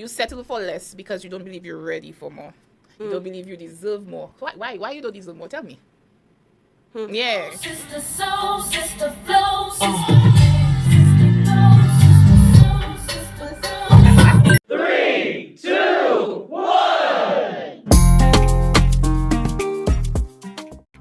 You settle for less because you don't believe you're ready for more. You don't believe you deserve more. Why you don't deserve more? Tell me. Yeah. Sister soul, sister flow, sister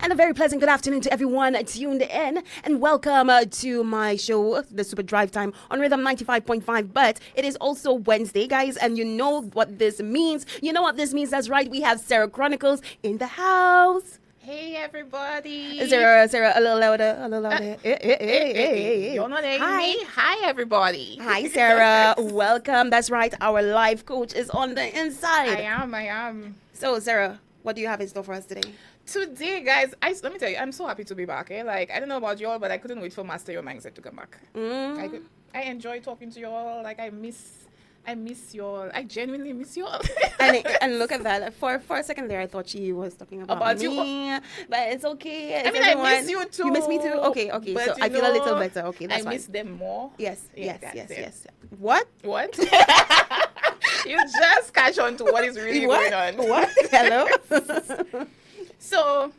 And a very pleasant good afternoon to everyone tuned in, and welcome to my show, The Super Drive Time on Rhythm 95.5. But it is also Wednesday, guys, and you know what this means. That's right, we have Sarah Chronicles in the house. Hey, everybody. Sarah, a little louder, You're not hearing me? Hi, everybody. Hi, Sarah. Welcome. That's right, our life coach is on the inside. I am. So, Sarah, what do you have in store for us today? Today, guys, let me tell you, I'm so happy to be back. Like, I don't know about y'all, but I couldn't wait for Master Your Mindset to come back. I enjoy talking to y'all. Like, I miss y'all. I genuinely miss y'all. and look at that. For a second there, I thought she was talking about me. You. But it's okay. I miss you too. You miss me too? Okay. But so I feel a little better. Okay, that's I miss them more. Yes. What? You just catch on to what is really going on. What? Hello? So,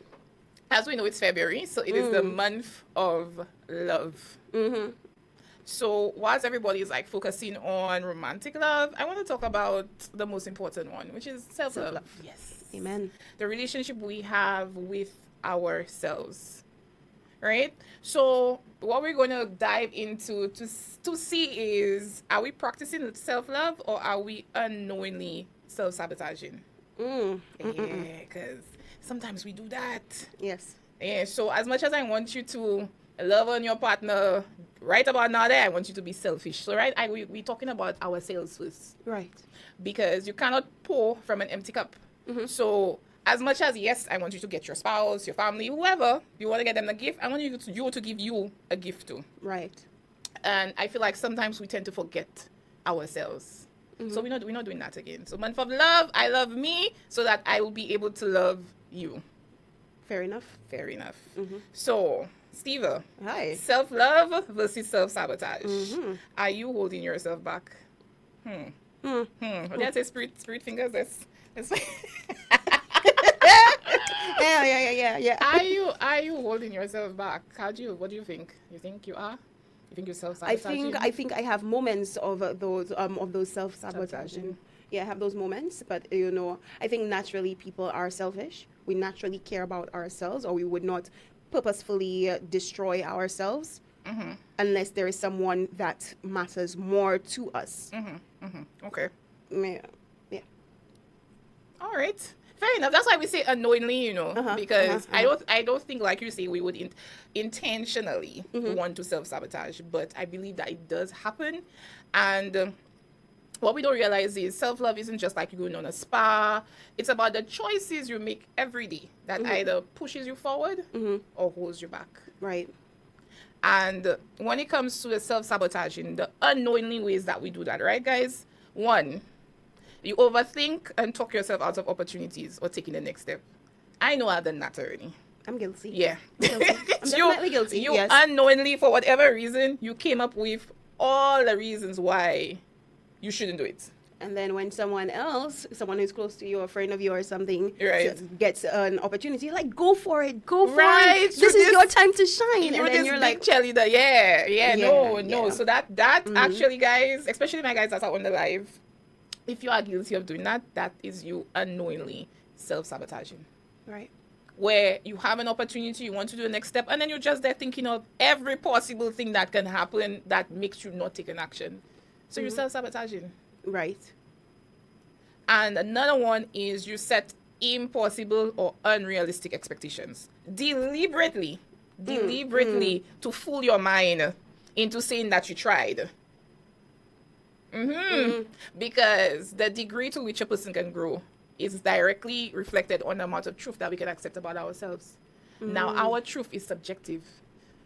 as we know, it's February. So, it is the month of love. Mm-hmm. So, whilst everybody is like focusing on romantic love, I want to talk about the most important one, which is self-love. Yes. Amen. The relationship we have with ourselves. Right? So, what we're going to dive into to see is, are we practicing self-love or are we unknowingly self-sabotaging? Yeah, because sometimes we do that. Yes. Yeah, so as much as I want you to love on your partner, right about now there, I want you to be selfish. So, right, we're talking about ourselves first. Right. Because you cannot pour from an empty cup. Mm-hmm. So, as much as, yes, I want you to get your spouse, your family, whoever, you want to get them a gift, I want you to give you a gift too. Right. And I feel like sometimes we tend to forget ourselves. Mm-hmm. So we're not doing that again. So month of love, I love me so that I will be able to love you. Fair enough. Mm-hmm. So, Steve, Hi. self-love versus self-sabotage. Mm-hmm. Are you holding yourself back? What did I say? Spirit fingers? Let's Yeah. Are you holding yourself back? What do you think? You think you are? You think you're self-sabotaging? I think I have moments of those self-sabotaging. Sabotaging. Yeah, I have those moments, but I think naturally people are selfish. We naturally care about ourselves, or we would not purposefully destroy ourselves unless there is someone that matters more to us. Okay. Yeah. All right. Fair enough. That's why we say unknowingly, because I don't think, like you say, we would intentionally want to self-sabotage, but I believe that it does happen. And what we don't realize is self-love isn't just like you going on a spa. It's about the choices you make every day that either pushes you forward or holds you back. Right. And when it comes to the self-sabotaging, the unknowingly ways that we do that, right, guys? One, you overthink and talk yourself out of opportunities or taking the next step. I know I've done that already. I'm guilty. Yeah. I'm definitely guilty. You yes. unknowingly, for whatever reason, you came up with all the reasons why you shouldn't do it. And then when someone who's close to you, a friend of you or something, Right. gets an opportunity, like, go for it. Right. This is your time to shine. You're And then this you're big like, cheerleader. Yeah. No. So that actually, guys, especially my guys that are on the live, if you are guilty of doing that, that is you unknowingly self-sabotaging. right. Where you have an opportunity, you want to do the next step, and then you're just there thinking of every possible thing that can happen that makes you not take an action. So you're self-sabotaging. Right. And another one is you set impossible or unrealistic expectations. Deliberately to fool your mind into saying that you tried. Because the degree to which a person can grow is directly reflected on the amount of truth that we can accept about ourselves. Now, our truth is subjective.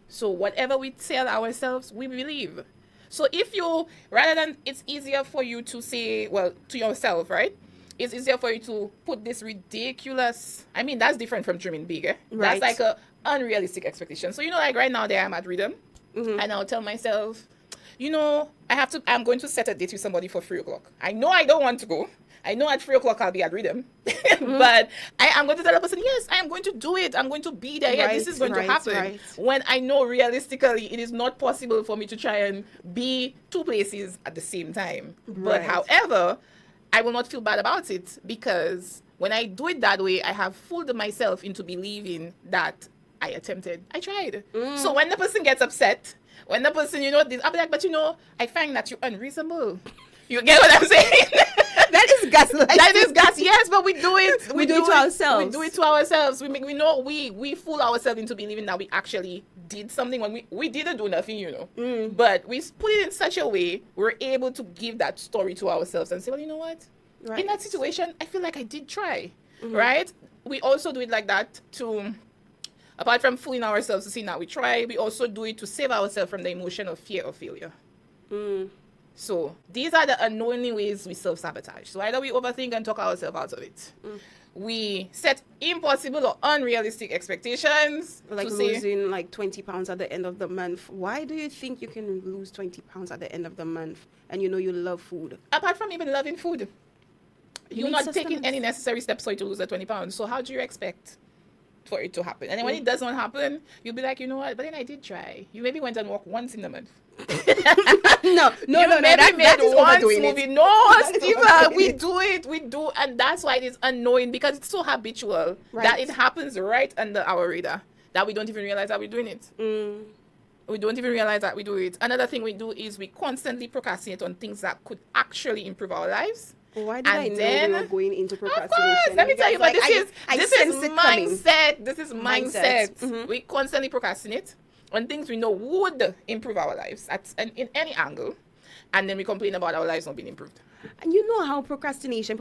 So whatever we tell ourselves, we believe. So if you, rather than, it's easier for you to say, well, to yourself, right? It's easier for you to put this ridiculous, I mean, that's different from dreaming big, eh? Right. That's like a unrealistic expectation. So, like right now there I'm at Rhythm, and I'll tell myself, I'm going to set a date with somebody for 3 o'clock. I know I don't want to go. I know at 3 o'clock I'll be at rhythm, but I'm going to tell the person, yes, I am going to do it. I'm going to be there. Yeah, this is going to happen. Right. When I know realistically it is not possible for me to try and be 2 places at the same time. But Right. however, I will not feel bad about it, because when I do it that way, I have fooled myself into believing that I attempted. I tried. So when the person gets upset, when the person, I'll be like, but I find that you're unreasonable. You get what I'm saying? That is gaslighting. That is gas. Yes, but we do it. We do it to ourselves. We do it to ourselves. We fool ourselves into believing that we actually did something when we didn't do nothing, But we put it in such a way we're able to give that story to ourselves and say, well, you know what? Right. In that situation, I feel like I did try, right? We also do it like that to, apart from fooling ourselves to see that we try, we also do it to save ourselves from the emotion of fear of failure. So these are the unknowingly ways we self-sabotage. So either we overthink and talk ourselves out of it. We set impossible or unrealistic expectations. Like to say, losing like 20 pounds at the end of the month. Why do you think you can lose 20 pounds at the end of the month and you love food? apart from even loving food, you're need not taking sustenance. any necessary steps for you to lose the 20 pounds. So how do you expect for it to happen? And then when it doesn't happen, you'll be like, you know what? But then I did try. You maybe went and walked once in the month. No. That is once overdoing movie. it. No, That is Steva, overdoing we it. do, and that's why it is annoying, because it's so habitual Right. that it happens right under our radar that we don't even realize that we're doing it. We don't even realize that we do it. Another thing we do is we constantly procrastinate on things that could actually improve our lives. Why did And I know then- we were going into Of procrastination? course, let me tell you, but Like, this is sense it coming. mindset. This is mindset. Mindset. We constantly procrastinate on things we know would improve our lives in any angle, and then we complain about our lives not being improved. And you know how procrastination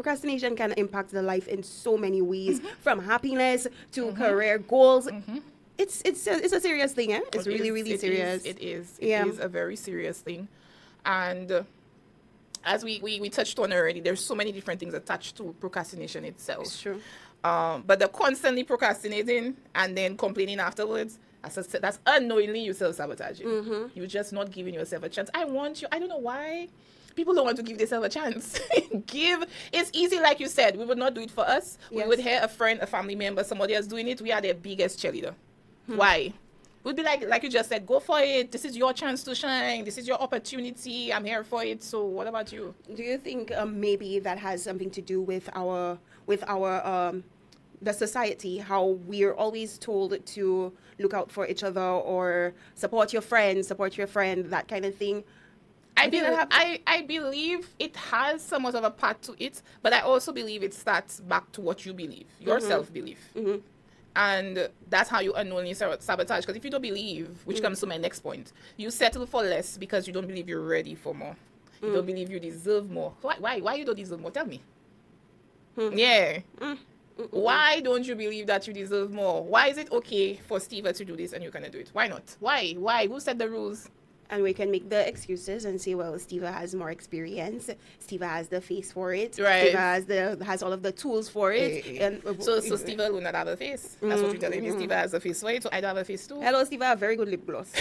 can impact the life in so many ways, from happiness to career goals. It's a serious thing, eh? It's really, really serious. It is Yeah. a very serious thing, and as we touched on already, there's so many different things attached to procrastination itself. It's true. But the constantly procrastinating and then complaining afterwards, that's unknowingly you self-sabotaging. You're just not giving yourself a chance. I don't know why people don't want to give themselves a chance. It's easy, like you said. We would not do it for us. Yes. We would hear a friend, a family member, somebody else doing it. We are their biggest cheerleader. Why? We'd be like you just said, go for it. This is your chance to shine. This is your opportunity. I'm here for it. So what about you? Do you think maybe that has something to do with our the society, how we're always told to look out for each other or support your friend, that kind of thing? I You think believe, that happens? I believe it has somewhat of a part to it, but I also believe it starts back to what you believe, your self-belief. And that's how you unknowingly sabotage. Because if you don't believe, which comes to my next point, you settle for less because you don't believe you're ready for more. You don't believe you deserve more. Why you don't deserve more? Tell me. Yeah. Why don't you believe that you deserve more? Why is it okay for Steva to do this and you cannot do it? Why not? Why? Who set the rules? And we can make the excuses and say, well, Steva has more experience. Steva has the face for it. Right. Steva has all of the tools for it. And So Steva will not have a face. That's what you're telling me. Steva has a face for it, so I don't have a face too. Hello, Steva, have very good lip gloss.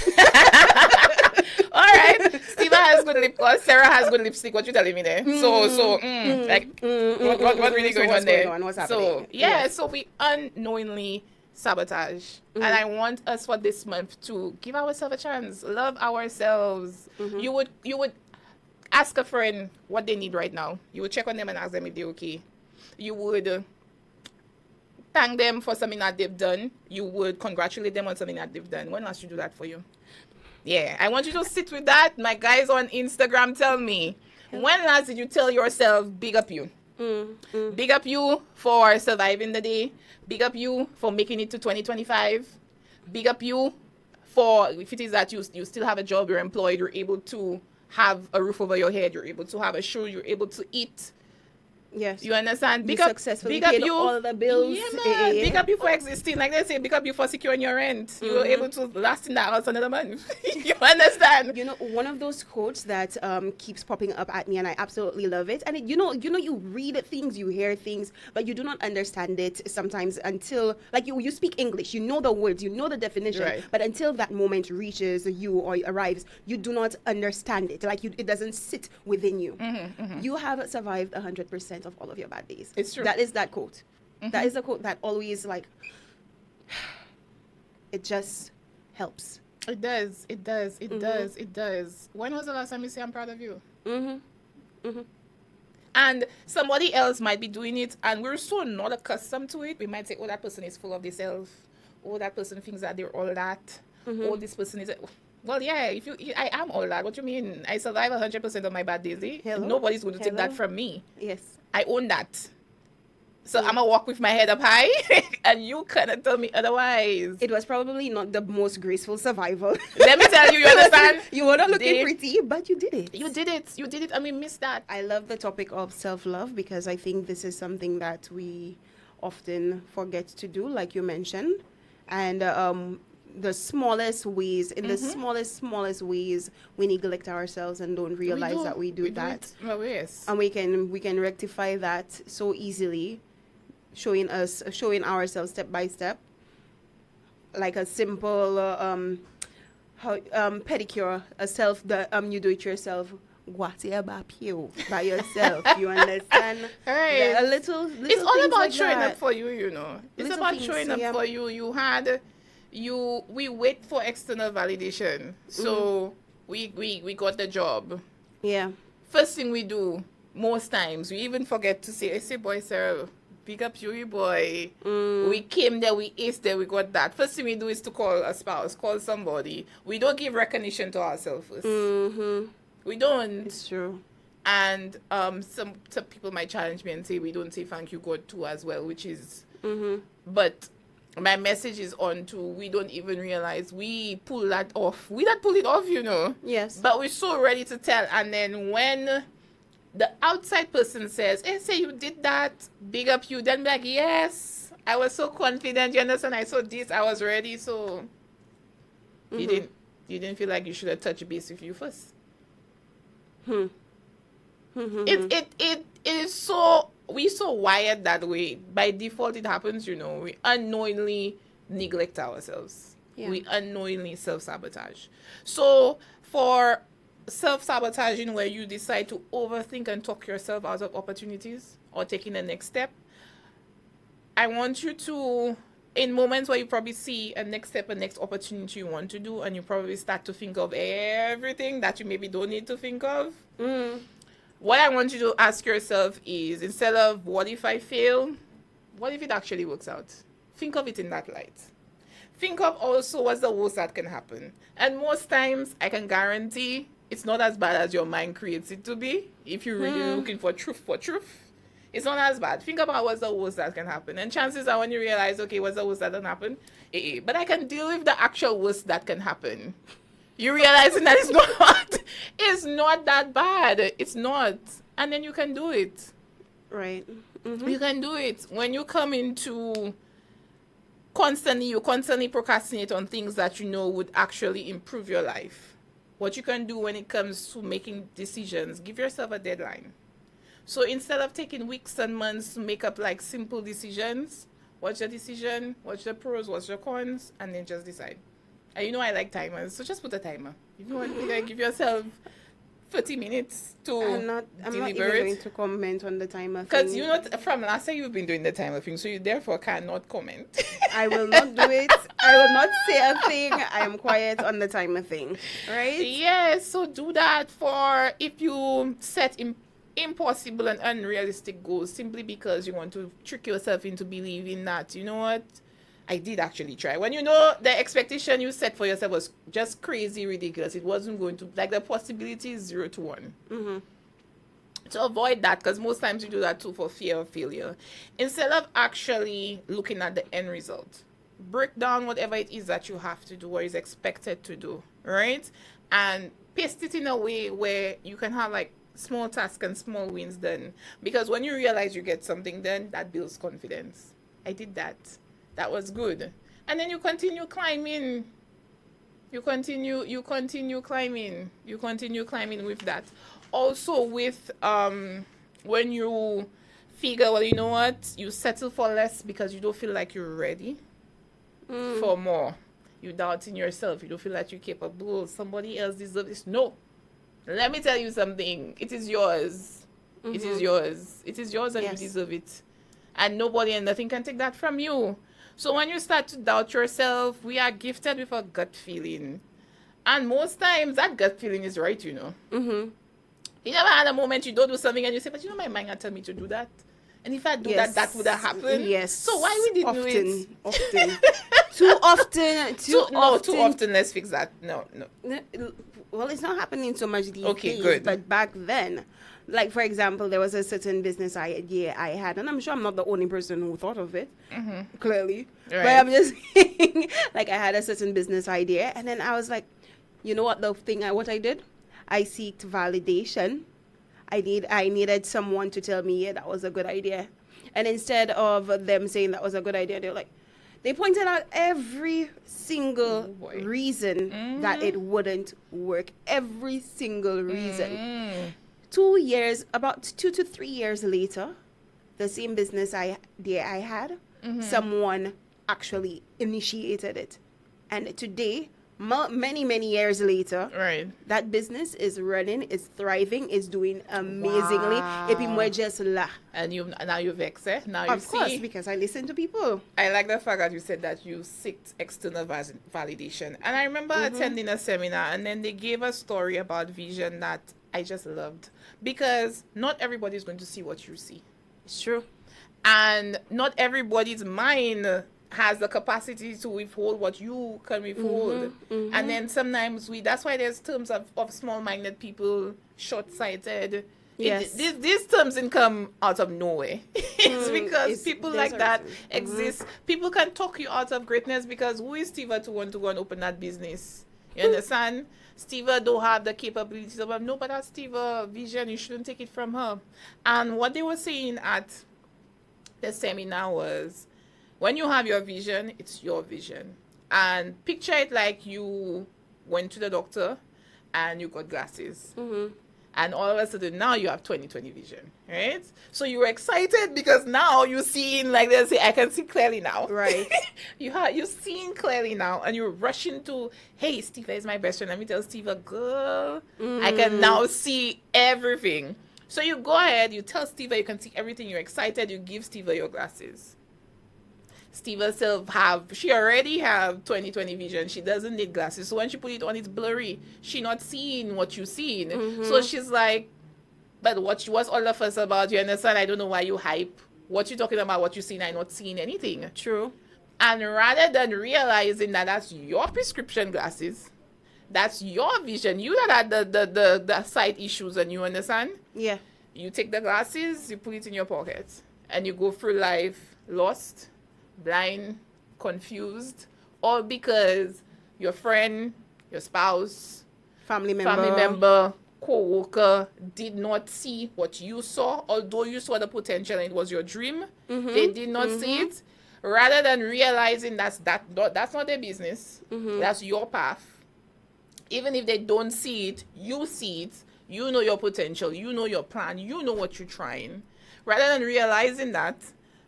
All right. Steva has good lip gloss. Sarah has good lipstick. What you telling me there? What really So going what's on there? going on? What's So happening? yeah, so we unknowingly sabotage, and I want us for this month to give ourselves a chance, love ourselves. You would ask a friend what they need right now. You would check on them and ask them if they're okay. You would thank them for something that they've done. You would congratulate them on something that they've done. When last you do that for you? Yeah, I want you to sit with that. My guys on Instagram, tell me, when last did you tell yourself, big up you? Big up you for surviving the day. Big up you for making it to 2025. Big up you for, if it is that you still have a job, you're employed, you're able to have a roof over your head, you're able to have a shoe, you're able to eat. Yes. You understand? You successfully paid all the bills. Yeah, man. Big up you for existing. Like they say, big up you for securing your rent. You were able to last in the house another month. You understand? You know, one of those quotes that keeps popping up at me, and I absolutely love it. And you read things, you hear things, but you do not understand it sometimes until, like, you speak English, you know the words, you know the definition, Right. but until that moment reaches you or arrives, you do not understand it. Like, it doesn't sit within you. You have survived 100% of all of your bad days. It's true. That is that quote. That is the quote that always, like, it just helps. It does. It does. It does. It does. When was the last time you say I'm proud of you? And somebody else might be doing it, and we're so not accustomed to it. We might say, "Oh, that person is full of themselves. Oh, that person thinks that they're all that. Oh, this person is." Well, yeah. I am all that. What do you mean? I survive 100% of my bad days. Eh? Hello? Nobody's going to take that Hello? from me. Yes. I own that. So I'm gonna walk with my head up high, and you cannot tell me otherwise. It was probably not the most graceful survival. Let me tell you, you understand? You were not looking Did- pretty, but you did it. You did it. You did it, and we missed that. I love the topic of self-love because I think this is something that we often forget to do, like you mentioned. And the smallest ways, in the smallest ways, we neglect ourselves and don't realize that we do that. Well, yes. And we can rectify that so easily, showing ourselves step by step, like a simple pedicure, you do it yourself. By yourself, you understand? Right. A little It's all things about like showing that. up for you, you know. It's Little about things, showing up yeah. for you. We wait for external validation. So we got the job. Yeah. First thing we do, most times, we even forget to say, boy, Sarah, big up you, boy. We came there, we aced there, we got that. First thing we do is to call a spouse, call somebody. We don't give recognition to ourselves first. We don't. It's true. And some people might challenge me and say we don't say thank you God too as well, which is but my message is on to we don't even realize we pull that off. We not pull it off, you know. Yes. But we're so ready to tell, and then when the outside person says, "Hey, say you did that, big up you," then be like, "Yes, I was so confident, you understand, I saw this, I was ready." So you didn't feel like you should have touched base with you first. It is so we're so wired that way. By default it happens, you know. We unknowingly neglect ourselves. Yeah. We unknowingly self-sabotage. So for self-sabotaging, where you decide to overthink and talk yourself out of opportunities or taking the next step, I want you to, in moments where you probably see a next step, a next opportunity you want to do, and you probably start to think of everything that you maybe don't need to think of, what I want you to ask yourself is, instead of what if I fail, what if it actually works out? Think of it in that light. Think of also what's the worst that can happen. And most times, I can guarantee it's not as bad as your mind creates it to be. If you're really looking for truth, it's not as bad. Think about what's the worst that can happen. And chances are when you realize, okay, what's the worst that can happen? But I can deal with the actual worst that can happen. You realizing that it's not that bad. It's not. And then you can do it. Right. You can do it. When you come into you constantly procrastinate on things that you know would actually improve your life. What you can do when it comes to making decisions, give yourself a deadline. So instead of taking weeks and months to make up like simple decisions, watch the decision, watch the pros, watch the cons, and then just decide. And you know I like timers, so just put a timer. If you want to give yourself 30 minutes to I'm not even deliver going it. to comment on the timer Because thing. you know, from last time you've been doing the timer thing, so you therefore cannot comment. I will not do it. I will not say a thing. I am quiet on the timer thing. Right? Yes, so do that for if you set impossible and unrealistic goals simply because you want to trick yourself into believing that, you know what, I did actually try. When you know the expectation you set for yourself was just crazy, ridiculous. It wasn't going to, like, the possibility is 0 to 1. To avoid that, because most times you do that too for fear of failure. Instead of actually looking at the end result, break down whatever it is that you have to do or is expected to do, right? And paste it in a way where you can have like small tasks and small wins done. Because when you realize you get something done, that builds confidence. I did that. That was good. And then you continue climbing. You continue climbing. You continue climbing with that. Also with when you figure, well, you know what? You settle for less because you don't feel like you're ready for more. You doubt in yourself. You don't feel like you're capable. Somebody else deserves this. No. Let me tell you something. It is yours. It is yours. It is yours and Yes. you deserve it. And nobody and nothing can take that from you. So when you start to doubt yourself, we are gifted with a gut feeling. And most times that gut feeling is right, you know. You never had a moment you don't do something and you say, but you know, my mind can tell me to do that. And if I do Yes. that would have happened. Yes. So why we didn't do it? Often. Too often. Too often. Let's fix that. No. Well, it's not happening so much these Okay, days, good. but back then, like for example, there was a certain business idea I had, and I'm sure I'm not the only person who thought of it, clearly. Right. But I'm just saying, like I had a certain business idea, and then I was like, you know what? What I did, I seeked validation. I needed someone to tell me, yeah, that was a good idea, and instead of them saying that was a good idea, they pointed out every single boy. reason that it wouldn't work. Every single reason. 2 years, about 2 to 3 years later, the same business idea I had, someone actually initiated it. And today, many years later, Right. that business is running, is thriving, is doing amazingly. Et puis moi just là. And now you vex, eh? Now you Of course, see. because I listen to people. I like the fact that you said that you seeked external validation. And I remember attending a seminar and then they gave a story about vision that I just loved. Because not everybody is going to see what you see. It's true. And not everybody's mind has the capacity to withhold what you can withhold. And then sometimes that's why there's terms of small-minded people, short-sighted. Yes. These terms didn't come out of nowhere. It's because people there's like a that reason. exist. People can talk you out of greatness because who is Steva to want to go and open that business? You understand? Steva don't have the capabilities of, no, but that's Steva vision. You shouldn't take it from her. And what they were saying at the seminar was, when you have your vision, it's your vision. And picture it like you went to the doctor and you got glasses. And all of a sudden now you have 20/20 vision, right? So you were excited because now you're seeing, like they say, I can see clearly now. Right. You're seeing clearly now, and you're rushing to, hey, Steva is my best friend. Let me tell Steva, girl, I can now see everything. So you go ahead, you tell Steva you can see everything. You're excited. You give Steva your glasses. Steva she already have 20/20 vision. She doesn't need glasses. So when she put it on, it's blurry. She not seeing what you seen. So she's like, but what's all the fuss about? You understand? I don't know why you hype. What you talking about? What you seen? I'm not seeing anything. True. And rather than realizing that that's your prescription glasses, that's your vision. You that had the sight issues, and you understand? Yeah. You take the glasses, you put it in your pocket, and you go through life lost, blind, confused, all because your friend, your spouse, Family member. co-worker did not see what you saw, although you saw the potential and it was your dream. They did not see it. Rather than realizing that's not their business, that's your path. Even if they don't see it, you see it. You know your potential. You know your plan. You know what you're trying. Rather than realizing that,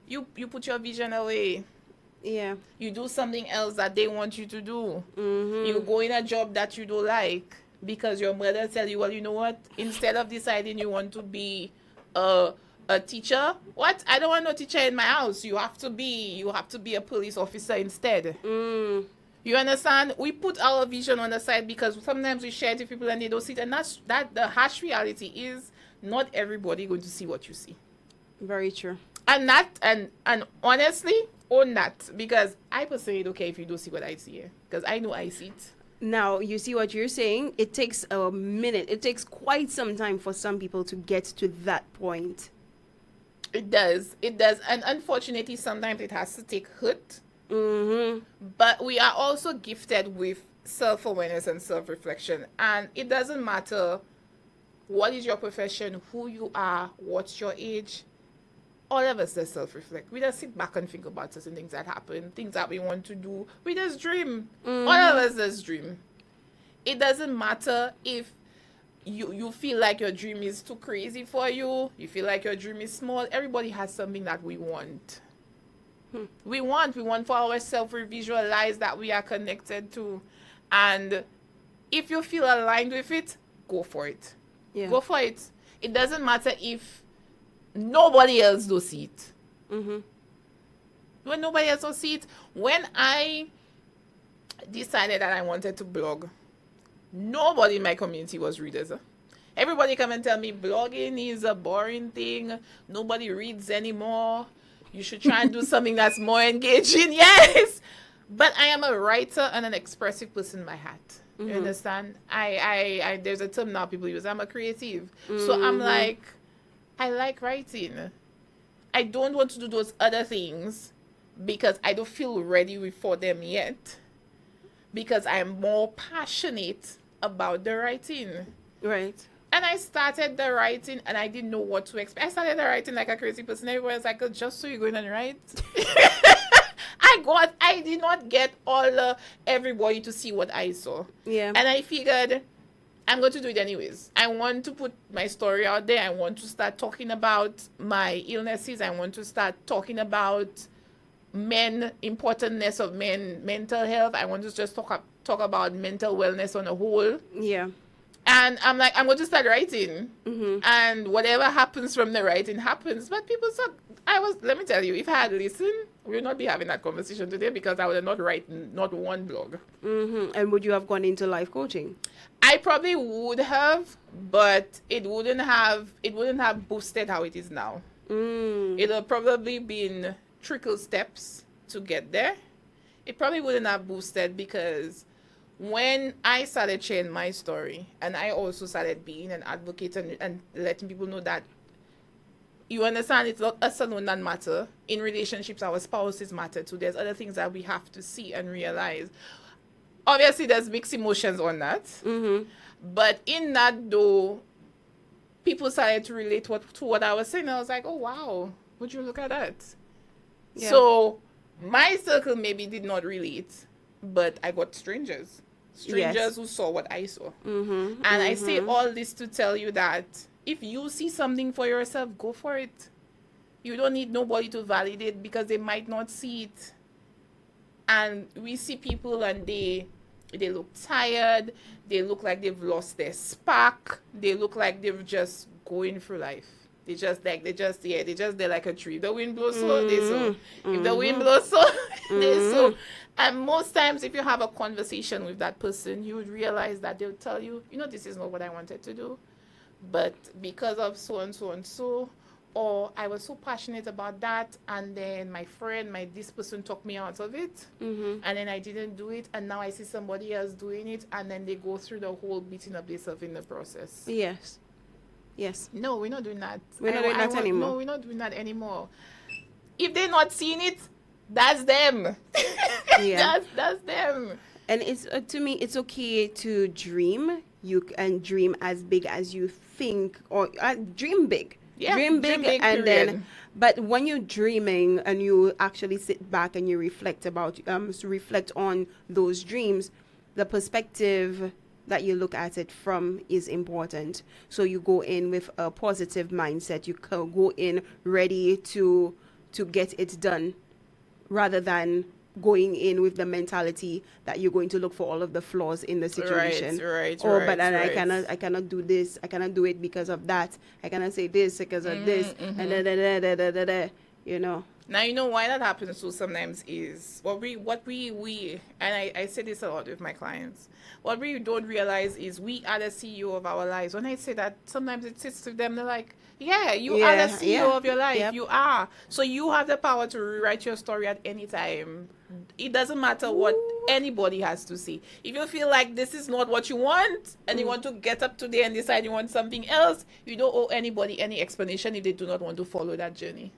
you put your vision away. Yeah. You do something else that they want you to do. You go in a job that you don't like because your mother tell you, well, you know what? Instead of deciding you want to be a teacher, what? I don't want no teacher in my house. You have to be a police officer instead. You understand? We put our vision on the side because sometimes we share it with people and they don't see it. And that the harsh reality is not everybody going to see what you see. Very true. And honestly, own that, because I personally don't care if you don't see what I see here, because I know I see it. Now, you see what you're saying? It takes a minute. It takes quite some time for some people to get to that point. It does. And unfortunately, sometimes it has to take hurt. But we are also gifted with self-awareness and self-reflection. And it doesn't matter what is your profession, who you are, what's your age. All of us just self-reflect. We just sit back and think about certain things that happen, things that we want to do. We just dream. All of us just dream. It doesn't matter if you feel like your dream is too crazy for you. You feel like your dream is small. Everybody has something that we want. We want for ourselves. We visualize that we are connected to. And if you feel aligned with it, go for it. Yeah. Go for it. It doesn't matter if nobody else does see it. When nobody else does see it, when I decided that I wanted to blog, nobody in my community was readers. Everybody come and tell me blogging is a boring thing. Nobody reads anymore. You should try and do something that's more engaging. Yes. But I am a writer and an expressive person by heart. You understand? I there's a term now people use. I'm a creative. So I'm like, I like writing. I don't want to do those other things because I don't feel ready for them yet. Because I'm more passionate about the writing. Right. And I started the writing and I didn't know what to expect. I started the writing like a crazy person. Everybody was like, oh, just so you're going and write. I did not get all everybody to see what I saw. Yeah. And I figured I'm going to do it anyways. I want to put my story out there. I want to start talking about my illnesses. I want to start talking about importantness of mental health. I want to just talk about mental wellness on a whole. Yeah. And I'm like, I'm going to start writing. And whatever happens from the writing happens. But people suck. Let me tell you, if I had listened, we would not be having that conversation today because I would have not written not one blog. And would you have gone into life coaching? I probably would have, but it wouldn't have boosted how it is now. It'll have probably been trickle steps to get there. It probably wouldn't have boosted because when I started sharing my story and I also started being an advocate and letting people know that you understand it's not us alone that matter. In relationships, our spouses matter too. There's other things that we have to see and realize. Obviously, there's mixed emotions on that. But in that, though, people started to relate to what I was saying. I was like, oh, wow, would you look at that? Yeah. So my circle maybe did not relate, but I got strangers who saw what I saw. And I say all this to tell you that if you see something for yourself, go for it. You don't need nobody to validate because they might not see it. And we see people and they look tired. They look like they've lost their spark. They look like they're just going through life. They're like a tree. The wind blows so, they sow. If the wind blows so, they sow. And most times, if you have a conversation with that person, you would realize that they'll tell you, this is not what I wanted to do. But because of so and so and so, or I was so passionate about that, and then this person talked me out of it, and then I didn't do it, and now I see somebody else doing it, and then they go through the whole beating up themselves in the process. Yes. No, we're not doing that. We're not doing that anymore. No, we're not doing that anymore. If they're not seeing it, that's them. Yeah. that's them. And it's to me, it's okay to dream. You can dream as big as you think, or dream big. Yeah, dream big, and period. then. But when you're dreaming and you actually sit back and you reflect on those dreams, the perspective that you look at it from is important. So you go in with a positive mindset. You go in ready to get it done, rather than going in with the mentality that you're going to look for all of the flaws in the situation. I cannot do this. I cannot do it because of that. I cannot say this because of this. And Now, you know why that happens so sometimes is what we and I say this a lot with my clients. What we don't realize is we are the CEO of our lives. When I say that, sometimes it sits with them, they're like, yeah, you are the CEO of your life. Yep. You are. So you have the power to rewrite your story at any time. It doesn't matter what anybody has to say. If you feel like this is not what you want and you want to get up today and decide you want something else, you don't owe anybody any explanation if they do not want to follow that journey.